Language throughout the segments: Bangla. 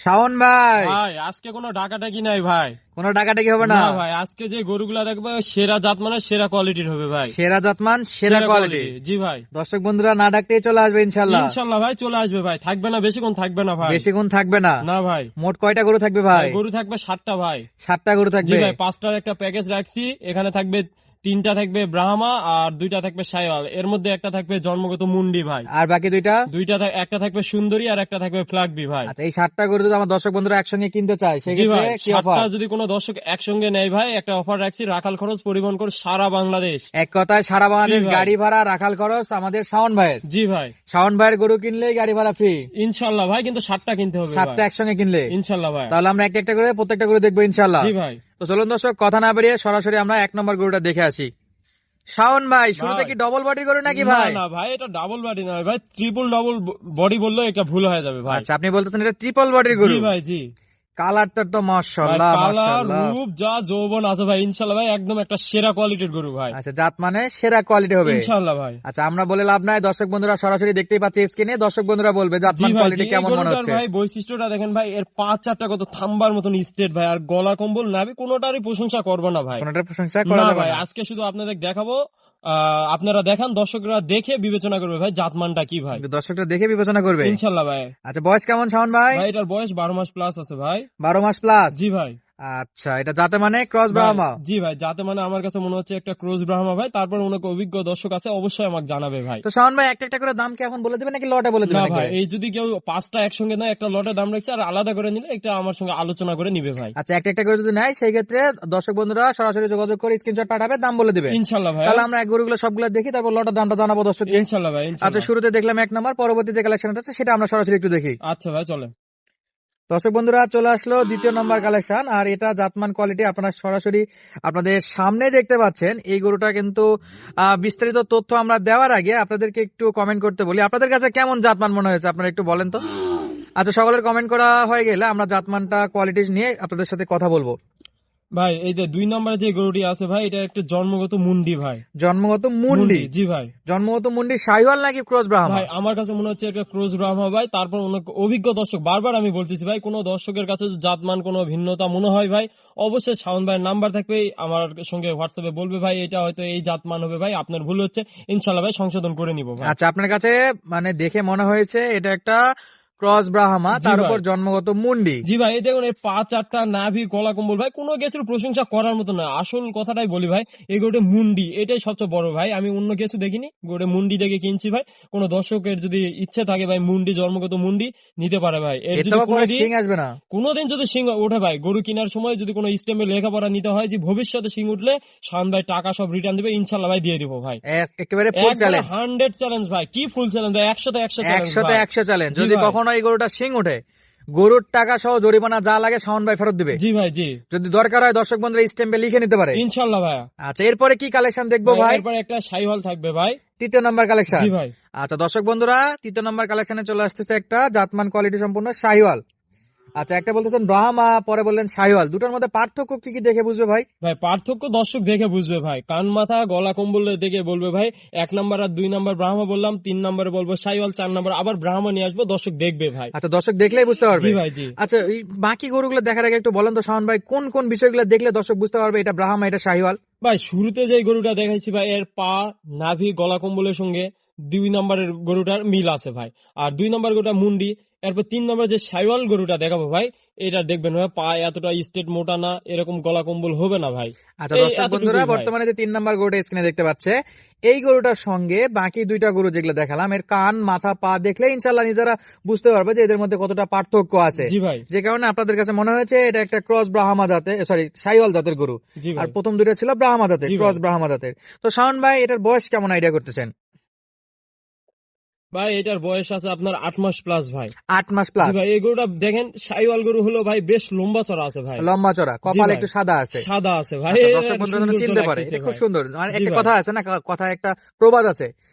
শাওন ভাই, ভাই আজকে কোনো ডাকাডাকি নাই ভাই। কোনো ডাকাডাকি হবে না? না ভাই, আজকে যে গরুগুলা দেখবে সেরা জাত মানে সেরা কোয়ালিটির হবে ভাই। সেরা জাতমান সেরা কোয়ালিটি। জি ভাই, দর্শক বন্ধুরা না ডাকতেই চলে আসবে ইনশাল্লাহ। ইনশাল্লাহ ভাই চলে আসবে ভাই, থাকবে না বেশিক্ষণ থাকবে না ভাই। বেশিক্ষণ থাকবে না? না ভাই। মোট কয়টা গরু থাকবে ভাই? গরু থাকবে 7টা ভাই। 7টা গরু জি থাকবে। ভাই, 5টার একটা প্যাকেজ রাখছি। এখানে থাকবে 3টা থাকবে ব্রাহ্মা আর 2টা থাকবে সাইওয়াল। এর মধ্যে একটা থাকবে জন্মগত মুন্ডি ভাই। আর বাকি দুইটা? একটা থাকবে সুন্দরী আর একটা থাকবে ফ্লাগবি ভাই। আচ্ছা, এই 7টা গরু যদি আমার দর্শক বন্ধুরা একসঙ্গে কিনতে চায় জি সেক্ষেত্রে ভাই, কি অফার? 7টা যদি কোনো দর্শক একসঙ্গে নেয় ভাই, একটা অফার রাখছি, রাখাল খরচ পরিবহন করে সারা বাংলাদেশ। এক কথায় সারা বাংলাদেশ জি ভাই। গাড়ি ভাড়া রাখাল খরচ আমাদের শাওন ভাইয়ের। জি ভাই, শাওন ভাইয়ের গরু কিনলেই গাড়ি ভাড়া ফ্রি ইনশাল্লাহ ভাই, কিন্তু 7টা কিনতে হবে 7টা ভাই। একসঙ্গে কিনলে। ইনশাল্লাহ ভাই। তাহলে আমরা একটা একটা করে প্রত্যেকটা গরু দেখবো ইনশাল্লাহ। জি ভাই। তো চলুন দর্শক, কথা না বেরিয়ে সরাসরি আমরা 1 নম্বর গরুটা দেখে আসি। শাওন ভাই, শুরুতে ভাই। কি ডবল বডি গরু নাকি না ভাই? না ভাই, এটা ডাবল বডি নয় ভাই, ট্রিপল ডবল বডি বললেও এটা ভুল হয়ে যাবে ভাই। আচ্ছা, আপনি বলতেছেন এটা ট্রিপল বডির জি গরু? ভাই, জি কালারটা তো ভাই, মাশাআল্লাহ কালার মাশাআল্লাহ। রূপ যা যৌবন আছে ভাই, ইনশাল্লাহ ভাই একদম একটা সেরা কোয়ালিটির গরু ভাই। আচ্ছা, জাত মানে সেরা কোয়ালিটি হবে ইনশাল্লাহ ভাই। আচ্ছা, আমরা বলে লাভ নাই, দর্শক বন্ধুরা সরাসরি দেখতেই পাচ্ছে স্ক্রিনে। দর্শক বন্ধুরা বলবে জি জাতমান ভাই, জি কোয়ালিটি এই কেমন মনে গরুটার হচ্ছে। ভাই বৈশিষ্ট্যটা দেখেন ভাই, এর 5-4টা কত থাম্বার মতন স্টেট ভাই, আর গলা কম্বল নাভি কোনোটারই প্রশংসা করবো না ভাই। কোনটার প্রশংসা করা না যাবে ভাই, না? আজকে শুধু আপনাদের দেখাবো, আপনারা দেখান, দর্শকরা দেখে বিবেচনা করবে ভাই জাতমানটা কি ভাই। কিন্তু দর্শকরা দেখে বিবেচনা করবে। ইনশাল্লাহ ভাই। আচ্ছা, বয়স কেমন শাওন ভাই? ভাই এটার বয়স 12 মাস প্লাস আছে ভাই। 12 মাস প্লাস? জি ভাই। আচ্ছা, এটা জাতে মানে ক্রস ভাই, ব্রাহ্মা? জি ভাই, যাতে মানে আমার কাছে মনে হচ্ছে একটা ক্রোজ ব্রাহ্মা ভাই। তারপর অনেক অভিজ্ঞ দর্শক আছে, অবশ্যই আমাকে জানাবে ভাই। তো শাওন ভাই, একটা একটা করে দাম কি এখন বলে দিবেন নাকি লটে বলে না দিবেন ভাই, একেবারে? এই যদি কেউ 5টা একসঙ্গে নেয়, একটা লটের দাম রাখছে, আর আলাদা করে নিলে একটা আমার সঙ্গে আলোচনা করে নিবে ভাই। আচ্ছা, একটা একটা করে যদি নেয় সেই ক্ষেত্রে দর্শক বন্ধুরা সরাসরি যোগাযোগ করে স্ক্রিনশট পাঠাবে, দাম বলে দিবে। ইনশাল্লাহ ভাই। তাহলে আমরা এক গরুগুলো সবগুলো দেখি, তারপর লটের দামটা জানাবো দর্শককে। ইনশাল্লাহ ভাই, আচ্ছা, ইনশাল্লাহ। শুরুতে দেখলাম 1 নম্বর, পরবর্তী যে কালেকশন আছে সেটা আমরা সরাসরি একটু দেখি। আচ্ছা ভাই, চলে। দর্শক বন্ধুরা, চলে আসলো 2য় নম্বর কালেকশন, আর এটা জাতমান কোয়ালিটি আপনারা সরাসরি আপনাদের সামনে দেখতে পাচ্ছেন। এই গরুটা কিন্তু বিস্তারিত তথ্য আমরা দেওয়ার আগে আপনাদেরকে একটু কমেন্ট করতে বলি, আপনাদের কাছে কেমন জাতমান মনে হয়েছে আপনারা একটু বলেন তো। আচ্ছা, সকলের কমেন্ট করা হয়ে গেলে আমরা জাতমানটা কোয়ালিটি নিয়ে আপনাদের সাথে কথা বলবো। ভাই এই যে 2 নম্বরে যে গরুটি আছে ভাই, এটা একটা জন্মগত মুন্ডি ভাই। জন্মগত মুন্ডি? জি ভাই। জন্মগত মুন্ডি শাহিওয়াল নাকি ক্রস ব্রাহ্মা? ভাই আমার কাছে মনে হচ্ছে একটা ক্রোজ ব্রাহ্মা ভাই। তারপর অনেক অভিজ্ঞ দর্শক, বারবার আমি বলতেছি ভাই, কোন দর্শকের কাছে যদি জাতমান কোনো ভিন্নতা মনে হয় ভাই, অবশ্যই শাওন ভাইয়ের নাম্বার থাকবে, আমার সঙ্গে হোয়াটসঅ্যাপে বলবে ভাই এটা হয়তো এই জাতমান হবে ভাই, আপনার ভুল হচ্ছে, ইনশাল্লাহ ভাই সংশোধন করে নিব ভাই। আচ্ছা, আপনার কাছে মানে দেখে মনে হয়েছে এটা একটা ক্রস ব্রাহ্মা, জি তার ভাই। উপর জন্মগত মুন্ডি। জি ভাই, এই দেখুন এই 5-4টা নাভি গলা কম্বল ভাই, কোনো কিছুর প্রশংসা করার মতো না। আসল কথাটাই বলি ভাই, এই গোটে মুন্ডি এটাই সবচেয়ে বড় ভাই। আমি অন্য কিছু দেখিনি, গোটে মুন্ডি দেখে কিনছি ভাই। কোনো দর্শকের যদি ইচ্ছে থাকে ভাই, মুন্ডি জন্মগত মুন্ডি নিতে পারে ভাই। এর এর যদি তো পরে কোনোদিন সিং আসবে না? কোনোদিন যদি সিং ওঠে ভাই, গরু কেনার সময় যদি কোনো স্টেমে লেখাপড়া নিতে হয় যে ভবিষ্যতে সিং উঠলে শাওন ভাই টাকা সব রিটার্ন দিবে, ইনশাল্লাহ ভাই দিয়ে দিব ভাই। একেবারে ফুল চ্যালেঞ্জ? 100 চ্যালেঞ্জ ভাই, কি ফুল চ্যালেঞ্জ ভাই, 100তে 100 চ্যালেঞ্জ 100তে ভাই। 100 চ্যালেঞ্জ। জি যদি ভাই। কখনো এই গরুটা সিং ওঠে, গরুর টাকা সহ জরিমানা যা লাগে শাওন ভাই ফেরত দিবে। জি ভাই, জি যদি দরকার হয় দর্শক বন্ধুরা স্ট্যাম্পে লিখে নিতে পারে। ইনশাল্লাহ ভাই। আচ্ছা, এরপরে কি কালেকশন দেখবো ভাই? এরপর একটা শাইওয়াল থাকবে ভাই। 3য় নম্বর কালেকশন? জি ভাই। আচ্ছা দর্শক বন্ধুরা, 3য় নম্বর কালেকশনে চলে আসতেছে একটা জাতমান কোয়ালিটি সম্পূর্ণ শাহিওয়াল। আচ্ছা, একটা বলতেছেন ব্রাহ্মা, পরে বললেন শাহিওয়াল, দুটোর মধ্যে পার্থক্য কি কি দেখে বুঝবে ভাই? ভাই পার্থক্য দর্শক দেখে বুঝবে ভাই, কান মাথা গলা কম্বল দেখে বলবে ভাই। 1 নাম্বার আর 2 নাম্বার ব্রাহ্মা বললাম, 3 নাম্বারে বলবো শাইওয়াল, 4 নাম্বার আবার ব্রাহ্মা নিয়ে আসবো, দর্শক দেখবে ভাই। আচ্ছা, দর্শক দেখলেই বুঝতে পারবে? জি ভাই, জি। আচ্ছা, এই বাকি গরুগুলো দেখার আগে একটু বলেন তো শাওন ভাই, কোন কোন বিষয়গুলো দেখলে দর্শক বুঝতে পারবে এটা ব্রাহ্মা এটা শাহিওয়াল? ভাই শুরুতে যে গরুটা দেখাইছি ভাই, এর পা, নাভি, গলা কম্বলের সঙ্গে 2 নাম্বারের গরুটার মিল আছে ভাই। আর 2 নাম্বার গরুটা মুন্ডি। এরপর 3 নাম্বার যে শাইওয়াল গরুটা দেখাবো ভাই, এটা দেখবেন ভাই, পা এতটা স্টেট মোটা না, এরকম গলা কম্বল হবে না ভাই। আচ্ছা এই দর্শক এতটুকুই বন্ধুরা, ভাই। বর্তমানে যে 3 নাম্বার গরুটা স্ক্রিনে দেখতে পাচ্ছে, এই গরুটার সঙ্গে বাকি 2টা গরু যেগুলো দেখালাম, এর কান মাথা পা দেখলে ইনশাল্লাহ নিজেরা বুঝতে পারবে যে এদের মধ্যে কতটা পার্থক্য আছে। জি ভাই। যে কারণে আপনাদের কাছে মনে হয়েছে এটা একটা ক্রস ব্রাহ্মা জাতের, সরি শাহিওয়াল জাতের গরু। জি আর ভাই। প্রথম দুটো ছিল ব্রাহ্মা জাতের, জি ক্রস ভাই। ব্রাহ্মা জাতের। তো শাওন ভাই, এটার বয়স কেমন আইডিয়া করতেছেন? ভাই এটার বয়স আছে আপনার 8 মাস প্লাস ভাই। 8 মাস জি প্লাস? ভাই, এই গরুটা দেখেন, শাইওয়াল গরু হলো ভাই বেশ লম্বা চড়া আছে ভাই। লম্বা চড়া, জি কপাল ভাই। একটু সাদা আছে। সাদা আছে ভাই, আচ্ছা, এর দর্শক একটা বন্ধুরা যেন সৌন্দর্য চিনতে পারে, লাগতেছে এটা খুব ভাই। সুন্দর। মানে জি একটা ভাই। কথা আছে না, কথায় একটা প্রবাদ আছে,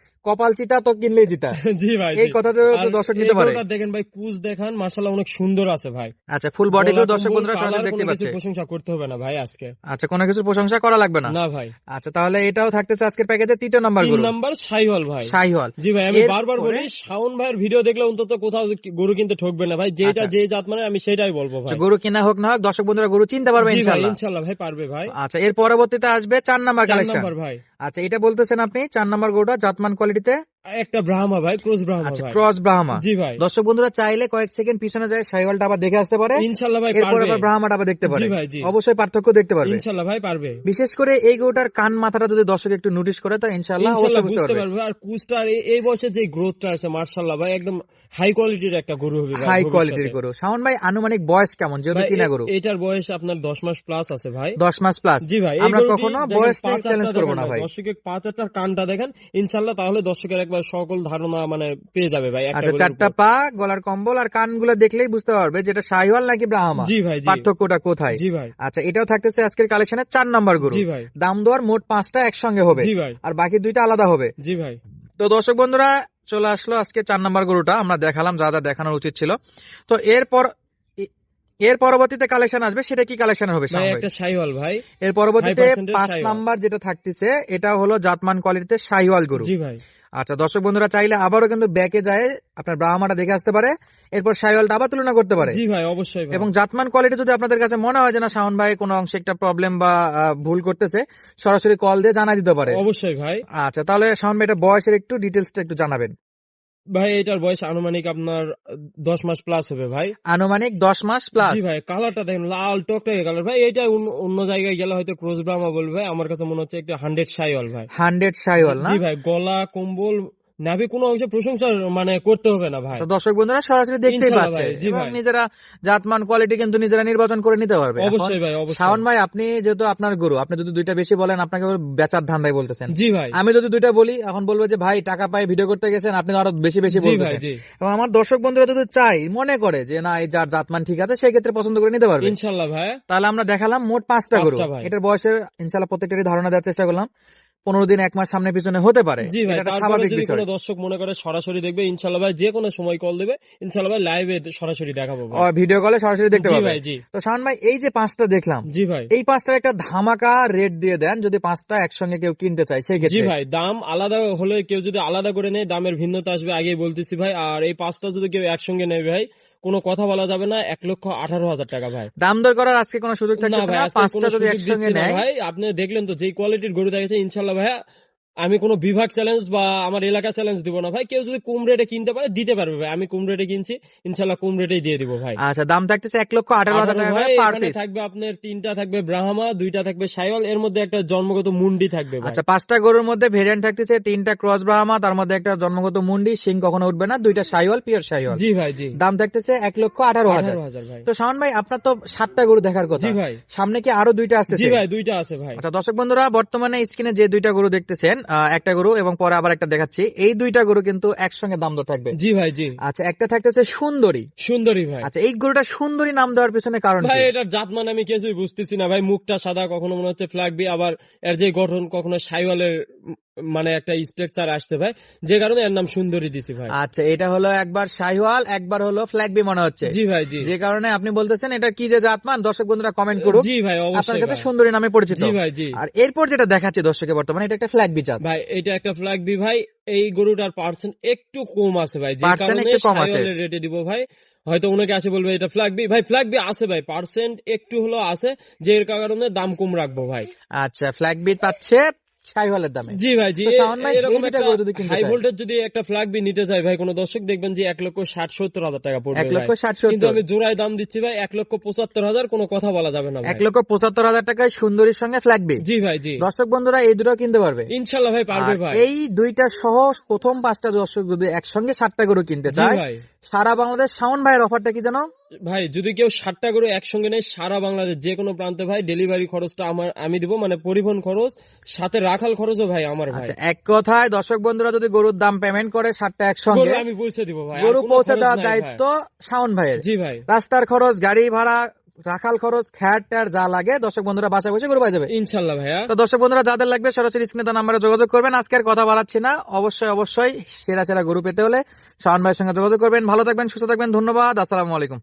কপাল চিতা তো কিনলেই জিতা, জি ভাই এই জি। কথা তো আর দর্শক এই নিতে পারে। গরুটা দেখেন ভাই, কুচ দেখান মাশাআল্লাহ অনেক সুন্দর আছে ভাই। আচ্ছা, ফুল বডি গলা দর্শক কম্বল, বন্ধুরা কালার সরাসরি দেখতে কোনো কিছু পাচ্ছে। প্রশংসা করতে হবে না ভাই আজকে। আচ্ছা, কোনো কিছু প্রশংসা করা লাগবে না। না ভাই। আচ্ছা, তাহলে এটাও থাকতেছে আজকের প্যাকেজে 3 নম্বর 3 গরু, নাম্বার শাহিওয়াল ভাই। শাহিওয়াল। জি ভাই, আমি এরপরে- বারবার বলি শাওন ভাইয়ের ভিডিও দেখলে অন্তত কোথাও গরু কিনতে ঠকবে না ভাই, যেটা আচ্ছা। যে জাত মানে আমি সেটাই বলবো আচ্ছা, ভাই। গরু কিনা হোক না হোক দর্শক বন্ধুরা গরু চিনতে পারবে জি ভাই ইনশাআল্লাহ। ইনশাল্লাহ ভাই পারবে ভাই। আচ্ছা, এর পরবর্তীতে আসবে 4 নম্বর 4 কালেকশন। নাম্বার ভাই, আচ্ছা, এটা বলতেছেন আপনি 4 নম্বর গরুটা জাতমান কোয়ালিটিতে। একটা ব্রাহ্মা ভাই, ক্রস ব্রাহ্মা আচ্ছা, ভাই। ক্রস ব্রাহ্মা। জি ভাই দর্শক বন্ধুরা চাইলে কয়েক সেকেন্ড পিছনে যায় শাহিওয়ালটা আবার দেখে আসতে পারে, ইনশাল্লাহ ভাই এরপর পারবে। আবার ব্রাহ্মাটা আবার দেখতে পারে। জি ভাই, জি। অবশ্যই পার্থক্য দেখতে পারবে ইনশাল্লাহ ভাই পারবে। বিশেষ করে এই গরুটার কান মাথাটা যদি দর্শক একটু নোটিশ করে তো ইনশাআল্লাহ ইনশাল্লাহ অবশ্যই বুঝতে বুঝতে পারবে। পারবে। আর কুচটার এই বয়সে যে গ্রোথটা আছে মার্শাল্লাহ ভাই, একদম হাই কোয়ালিটির একটা গরু হবে ভাই হাই ভবিষ্যতে। কোয়ালিটির গরু। শাওন ভাই আনুমানিক বয়স কেমন, যেহেতু ভাই কিনা গরু? এটার বয়স আপনার 10 মাস প্লাস আছে ভাই। 10 মাস প্লাস। জি ভাই, এই আমরা গরুটি কখনো দেখেন বয়স পা নিয়ে চারটা চ্যালেঞ্জ করবো দেখেন না ভাই। দর্শকের পা চারটার কানটা দেখেন ইনশাল্লাহ, তাহলে দর্শকের একবার সকল ধারণা মানে পেয়ে যাবে ভাই একটা আচ্ছা, গরুর 4টা উপর। পা, গলার কম্বল আর কানগুলো দেখলেই বুঝতে পারবে যেটা শাহিওয়াল নাকি ব্রাহ্মা। জি ভাই জি। পার্থক্যটা কোথায়? জি ভাই। আচ্ছা, এটাও থাকতেছে আজকের কালেকশনে 4 নম্বর গরু। জি ভাই। দাম দেওয়ার মোট 5টা একসঙ্গে হবে, জি ভাই। আর বাকি 2টা আলাদা হবে। জি ভাই। তো দর্শক বন্ধুরা চলে আসলো আজকে 4 নম্বর গরুটা, আমরা দেখালাম যা যা দেখানোর উচিত ছিল। তো এর পরবর্তীতে কালেকশন আসবে, সেটা কি কালেকশন হবে ভাই শাওন ভাই? একটা শাহিওয়াল ভাই। এর পরবর্তীতে 5% 5 শাহিওয়াল। নাম্বার যেটা থাকতেছে এটা হলো জাতমান কোয়ালিটিতে শাহিওয়াল গরু। জি ভাই। আচ্ছা, দর্শক বন্ধুরা চাইলে আবারও কিন্তু ব্যাকে যায় আপনার ব্রাহ্মাটা দেখে আসতে পারে, এরপর শাহিওয়ালটা আবার তুলনা করতে পারে। জি ভাই অবশ্যই ভাই। এবং জাতমান কোয়ালিটি যদি আপনাদের কাছে মনে হয় যে না শাওন ভাই কোনো অংশে একটা প্রবলেম বা ভুল করতেছে, সরাসরি কল দিয়ে জানা দিতে পারে। অবশ্যই ভাই। আচ্ছা, তাহলে শাওন ভাই এটা বয়সের একটু ডিটেলসটা একটু জানাবেন। ভাই এটার বয়স আনুমানিক আপনার 10 মাস প্লাস হবে ভাই। আনুমানিক 10 মাস প্লাস। জি ভাই, কালারটা দেখেন লাল টকটকে কালার ভাই। এটা অন্য জায়গায় গেলে হয়তো ক্রস ব্রাহ্মা বলবে, আমার কাছে মনে হচ্ছে একটা 100 শাহিওয়াল ভাই। 100 শাহিওয়াল না? জি ভাই, গলা কম্বল নাভি কোনো অংশে প্রশংসা মানে করতে হবে না ভাই। আচ্ছা, দর্শক বন্ধুরা সরাসরি দেখতেই ইনশাল্লাহ পাচ্ছে ভাই, জি এবং ভাই। নিজেরা জাতমান কোয়ালিটি কিন্তু নিজেরা নির্বাচন করে নিতে পারবে। এখন অবশ্যই ভাই অবশ্যই। শাওন ভাই আপনি যেহেতু আপনার গরু, আপনি যদি 2টা বেশি বলেন আপনাকে বেচার ধান্দায় বলতেছেন। জি ভাই। আমি যদি 2টা বলি এখন বলবো যে ভাই টাকা পায় ভিডিও করতে গেছেন, আপনি আরো বেশি বেশি জি ভাই বলতেছেন। জি। এবং আমার দর্শক বন্ধুরা যদি চাই মনে করে যে না এই যার জাতমান ঠিক আছে সেই ক্ষেত্রে পছন্দ করে নিতে পারবে। ইনশাল্লাহ ভাই। তাহলে আমরা দেখালাম মোট 5টা গরু। 5টা ভাই। এটার বয়সের ইনশাল্লাহ প্রত্যেকটারই ধারণা দেওয়ার চেষ্টা করলাম। 15 দিন 1 মাস সামনে পিছনে হতে পারে, জি ভাই, এটা একটা তারপরে স্বাভাবিক যদি বিষয়। কোনো দর্শক মনে করে সরাসরি দেখবে ইনশাল্লাহ ভাই, যে কোনো সময় কল দেবে ইনশাল্লাহ ভাই, লাইভে সরাসরি দেখাবো ভাই। ভিডিও কলে সরাসরি দেখতে জি পাবে। ভাই জি। তো শাওন ভাই এই যে 5টা দেখলাম, জি ভাই। এই 5টার একটা ধামাকা রেট দিয়ে দেন যদি 5টা একসঙ্গে কেউ কিনতে চায় সেই জি ক্ষেত্রে। ভাই, দাম আলাদা হলে কেউ যদি আলাদা করে নেয় দামের ভিন্নতা আসবে, আগেই বলতেছি ভাই। আর এই 5টা যদি কেউ একসঙ্গে নেবে ভাই, কোনো কথা বলা যাবে না, 1,18,000 টাকা ভাই। দাম দর করার আজকে কোনো সুযোগ না থাকতেছে ভাই, না, আজকে 5টা কোনো যদি সুযোগ একসঙ্গে দিচ্ছি না নেয়। ভাই। আপনি দেখলেন তো যেই কোয়ালিটির গরু দেখেছে ইনশাল্লাহ ভাই, আমি কোনো বিভাগ চ্যালেঞ্জ বা আমার এলাকা চ্যালেঞ্জ দিব না ভাই। কেউ যদি কম রেটে কিনতে পারে দিতে পারবে ভাই, আমি কম রেটে কিনছি ইনশাল্লাহ, কম রেটেই দিয়ে দিব ভাই। আচ্ছা, দাম থাকতেছে 1,18,000 টাকা ভাই, করে পার এখানে পিস। থাকবে আপনার 3টা থাকবে ব্রাহ্মা, 2টা থাকবে শাহিওয়াল, এর মধ্যে একটা জন্মগত মুন্ডি থাকবে ভাই। আচ্ছা, 5টা গরুর মধ্যে ভেরিয়েন্ট থাকতেছে 3টা ক্রস ব্রাহ্মা, তার মধ্যে একটা জন্মগত মুন্ডি, শিং কখনো উঠবে না, 2টা শাহিওয়াল, পিওর শাহিওয়াল। জি ভাই জি। দাম থাকতেছে 1,18,000। 18,000 ভাই। তো শাওন ভাই আপনার তো 7টা গরু দেখার কথা, জি ভাই। সামনে কি আরো 2টা জি আসতেছে? ভাই, 2টা আছে ভাই। আচ্ছা, দর্শক বন্ধুরা বর্তমানে স্ক্রিনে যে 2টা গরু দেখতেছেন, একটা গরু এবং পরে আবার একটা দেখাচ্ছি, এই 2টা গরু কিন্তু একসঙ্গে দাম দর থাকবে। জি ভাই জি। আচ্ছা, একটা থাকতেছে সুন্দরী। সুন্দরী ভাই। আচ্ছা, এই গরুটা সুন্দরী নাম দেওয়ার পিছনে কারণ ভাই কি? এটার জাত মানে আমি কিছুই বুঝতেছি না ভাই। মুখটা সাদা, কখনো মনে হচ্ছে ফ্ল্যাগবি, আবার এর যে গঠন কখনো শাইওয়ালের মানে একটা স্ট্রাকচার আসছে ভাই, যে কারণে এর নাম সুন্দরী দিছি ভাই। আচ্ছা, এটা হলো একবার শাহিওয়াল একবার হলো ফ্ল্যাগবি মনে হচ্ছে। জি ভাই জি। যে কারণে আপনি বলতেছেন এটা কি যে জাতমান, দর্শক বন্ধুরা কমেন্ট করুন। জি ভাই আপনার অবশ্যই কাছে ভাই। সুন্দরী নামে পরিচিত। জি ভাই জি। আর এরপর যেটা দেখাচ্ছি দর্শকে বর্তমানে এটা একটা ফ্ল্যাগবি জাত। ভাই এটা একটা ফ্ল্যাগবি ভাই। এই গরুটার পার্সেন্ট একটু কম আছে ভাই, যে Percent কারণে একটু কম আছে। শাইওয়ালের রেটে দিব ভাই। হয়তো অনেকে আসে বলবে এটা ফ্ল্যাগবি, ভাই ফ্ল্যাগবি আছে ভাই, পার্সেন্ট একটু হলো আছে, যে এর কারণে দাম কম রাখবো ভাই। আচ্ছা, ফ্ল্যাগবি পাচ্ছে শাহিওয়ালের দামে। জি ভাই জি। তো শাওন ভাই, এই এরকম দুইটা একটা গরু যদি কিনতে হাই চায়? ভোল্টেজ যদি একটা ফ্ল্যাগবি নিতে চাই ভাই, কোন দর্শক দেখবেন যে 1,60,70,000 টাকা পড়বে 1,60,70,000 কিন্তু আমি জোড়ায় দাম দিচ্ছি ভাই 1,75,000, কোনো কথা বলা যাবে না ভাই। 1,75,000 টাকায় সুন্দরীর সঙ্গে ফ্ল্যাগবি। জি ভাই জি। দর্শক বন্ধুরা এই দুটো কিনতে পারবে ইনশাল্লাহ ভাই পারবে আর ভাই। এই 2টা সহ প্রথম 5টা দর্শক যদি একসঙ্গে 7টা গরু কিনতে জি চায়, ভাই। সারা বাংলাদেশ শাওন ভাইয়ের অফারটা কি জানো? ভাই যদি কেউ 60টা গরু একসঙ্গে নেয় সারা বাংলাদেশ যে কোনো প্রান্তে ভাই, ডেলিভারি খরচটা আমি দিব, মানে পরিবহন খরচ সাথে রাখাল খরচও ভাই আমার ভাই। আচ্ছা, এক কথায় দর্শক বন্ধুরা যদি গরুর দাম পেমেন্ট করে 7টা গরু একসঙ্গে, আমি পৌঁছে দিব ভাই, আর গরু কোনো পৌঁছে খরচ দেওয়ার নাই দায়িত্ব ভাই। শাওন ভাইয়ের। জি ভাই। রাস্তার খরচ, গাড়ি ভাড়া, রাখাল খরচ খ্যাট ট্যাট যা লাগে দর্শক বন্ধুরা বাসায় বসে গরু পাই যাবে ইনশাল্লাহ ভাইয়া। তো দর্শক বন্ধুরা যাদের লাগবে সরাসরি স্ক্রিনে তার নাম্বারে যোগাযোগ করবেন। আজকে আর কথা বাড়াচ্ছি না, অবশ্যই সেরা গরু পেতে হলে শাওন ভাইয়ের সঙ্গে যোগাযোগ করবেন। ভালো থাকবেন, সুস্থ থাকবেন, ধন্যবাদ, আসসালামু আলাইকুম।